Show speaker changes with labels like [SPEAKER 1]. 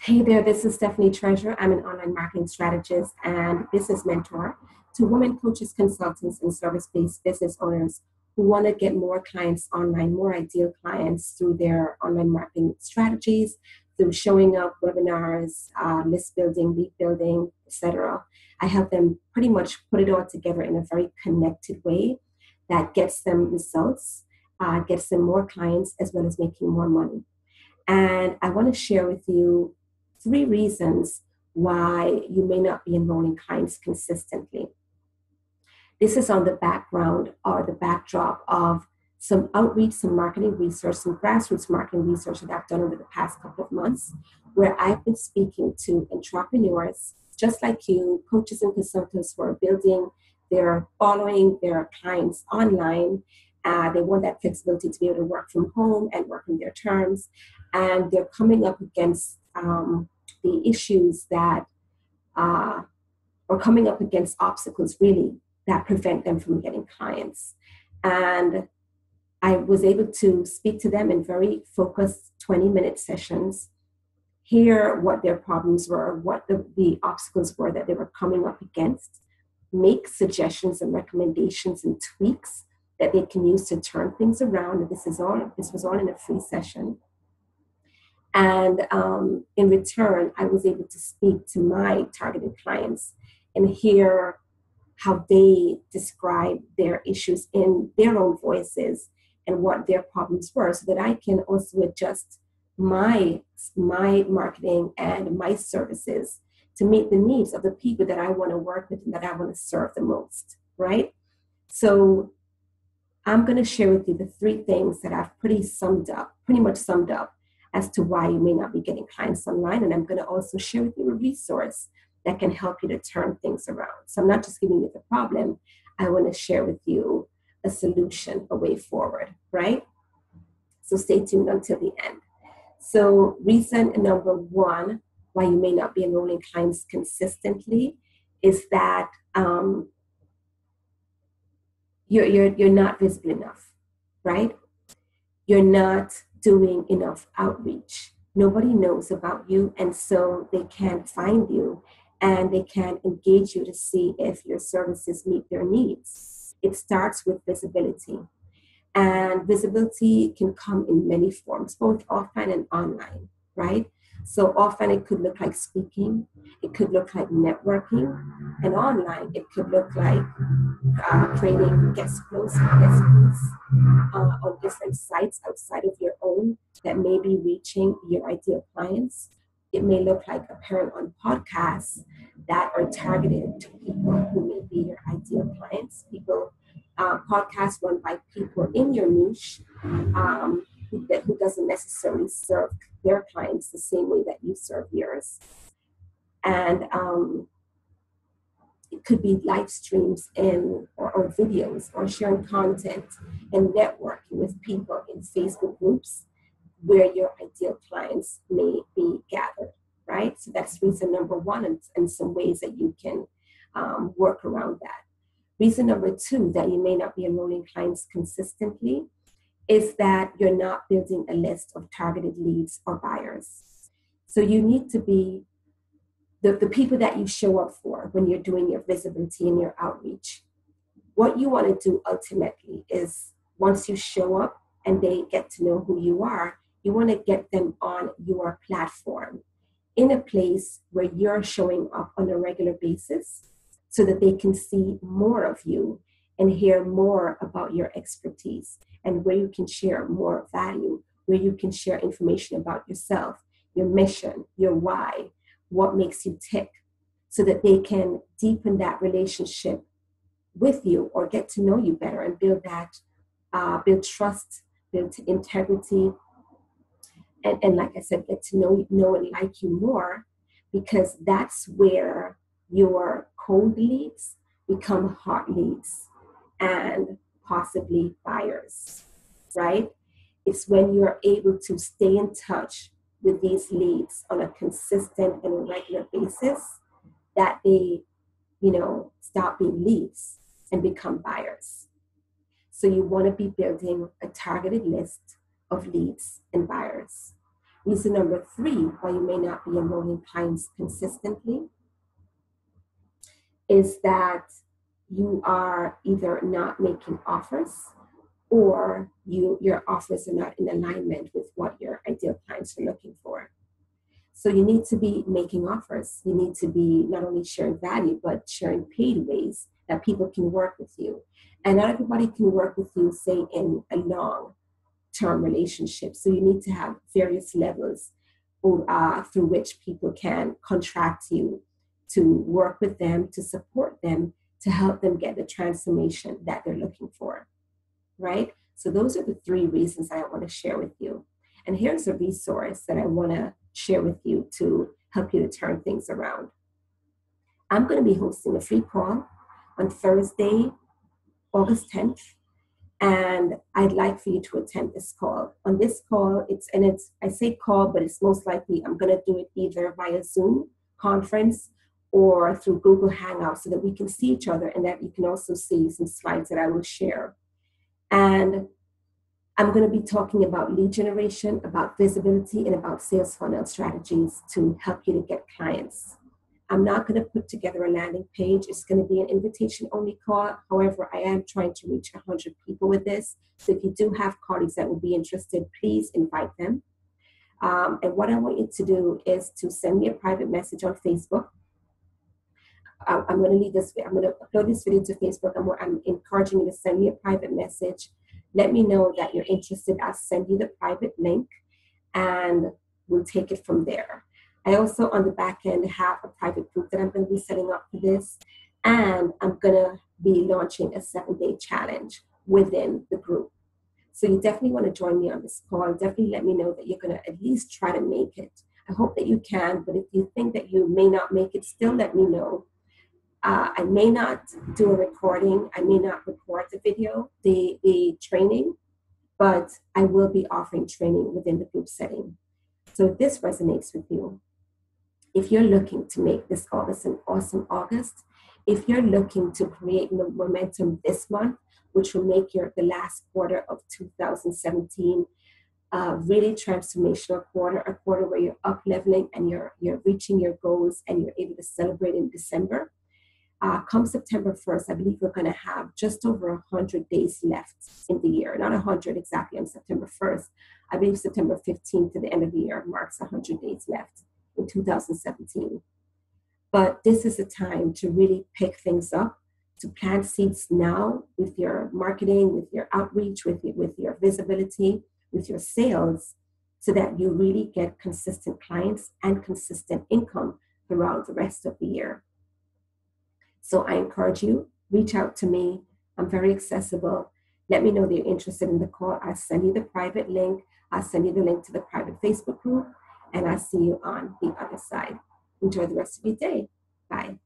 [SPEAKER 1] Hey there, this is Stephanie Treasure. I'm an online marketing strategist and business mentor to women coaches, consultants, and service-based business owners who want to get more clients online, more ideal clients through their online marketing strategies, through showing up, webinars, list building, lead building, etc. I help them pretty much put it all together in a very connected way that gets them results, gets them more clients, as well as making more money. And I want to share with you 3 reasons why you may not be enrolling clients consistently. This is on the background or the backdrop of some outreach, some marketing research, some grassroots marketing research that I've done over the past couple of months, where I've been speaking to entrepreneurs just like you, coaches and consultants who are building their following, their clients online. They want that flexibility to be able to work from home and work on their terms. And they're coming up against the issues that or coming up against obstacles really that prevent them from getting clients. And I was able to speak to them in very focused 20-minute sessions, hear what their problems were, what the obstacles were that they were coming up against, make suggestions and recommendations and tweaks that they can use to turn things around. And this was all in a free session. And in return, I was able to speak to my targeted clients and hear how they describe their issues in their own voices and what their problems were, so that I can also adjust my marketing and my services to meet the needs of the people that I want to work with and that I want to serve the most, right? So I'm going to share with you the 3 things that I've pretty much summed up as to why you may not be getting clients online. And I'm going to also share with you a resource that can help you to turn things around. So I'm not just giving you the problem. I want to share with you a solution, a way forward, right? So stay tuned until the end. So reason number 1 why you may not be enrolling clients consistently is that you're not visible enough, right? You're not doing enough outreach. Nobody knows about you, and so they can't find you and they can't engage you to see if your services meet their needs. It starts with visibility. And visibility can come in many forms, both offline and online, right? So offline, it could look like speaking. It could look like networking. And online, it could look like creating guest posts on different sites outside of your own that may be reaching your ideal clients. It may look like appearing on podcasts that are targeted to people who may be your ideal clients, podcasts run by people in your niche who doesn't necessarily serve their clients the same way that you serve yours. And it could be live streams or videos or sharing content and networking with people in Facebook groups where your ideal clients may be gathered, right? So that's reason number 1 and some ways that you can work around that. Reason number 2 that you may not be enrolling clients consistently is that you're not building a list of targeted leads or buyers. So you need to be the people that you show up for when you're doing your visibility and your outreach. What you want to do ultimately is once you show up and they get to know who you want to get them on your platform in a place where you're showing up on a regular basis so that they can see more of you and hear more about your expertise and where you can share more value, where you can share information about yourself, your mission, your why, what makes you tick, so that they can deepen that relationship with you or get to know you better and build trust, build integrity, and like I said, get to know and like you more, because that's where your cold leads become hot leads and possibly buyers, right? It's when you're able to stay in touch with these leads on a consistent and regular basis that they, stop being leads and become buyers. So you want to be building a targeted list of leads and buyers. Reason number 3 why you may not be enrolling clients consistently is that you are either not making offers or your offers are not in alignment with what your ideal clients are looking for. So you need to be making offers. You need to be not only sharing value, but sharing paid ways that people can work with you. And not everybody can work with you, say, in a long-term relationship. So you need to have various levels through which people can contract you to work with them, to support them, to help them get the transformation that they're looking for, right? So those are the 3 reasons I want to share with you. And here's a resource that I want to share with you to help you to turn things around. I'm going to be hosting a free call on Thursday, August 10th, and I'd like for you to attend this call. On this call, I say call, but it's most likely I'm going to do it either via Zoom conference or through Google Hangouts so that we can see each other and that you can also see some slides that I will share. And I'm going to be talking about lead generation, about visibility, and about sales funnel strategies to help you to get clients. I'm not going to put together a landing page. It's going to be an invitation-only call. However, I am trying to reach 100 people with this. So if you do have colleagues that would be interested, please invite them. And what I want you to do is to send me a private message on Facebook. I'm going to upload this video to Facebook. I'm encouraging you to send me a private message. Let me know that you're interested. I'll send you the private link and we'll take it from there. I also, on the back end, have a private group that I'm going to be setting up for this. And I'm going to be launching a 7-day challenge within the group. So you definitely want to join me on this call. Definitely let me know that you're going to at least try to make it. I hope that you can, but if you think that you may not make it, still let me know. I may not do a recording. I may not record the video, the training, but I will be offering training within the group setting. So if this resonates with you, if you're looking to make this August an awesome August, if you're looking to create momentum this month, which will make the last quarter of 2017 really transformational quarter, a quarter where you're up leveling and you're reaching your goals and you're able to celebrate in December. Come September 1st, I believe we're going to have just over 100 days left in the year. Not 100 exactly on September 1st. I believe September 15th to the end of the year marks 100 days left in 2017. But this is a time to really pick things up, to plant seeds now with your marketing, with your outreach, with your visibility, with your sales, so that you really get consistent clients and consistent income throughout the rest of the year. So I encourage you, reach out to me. I'm very accessible. Let me know that you're interested in the call. I'll send you the private link. I'll send you the link to the private Facebook group, and I'll see you on the other side. Enjoy the rest of your day. Bye.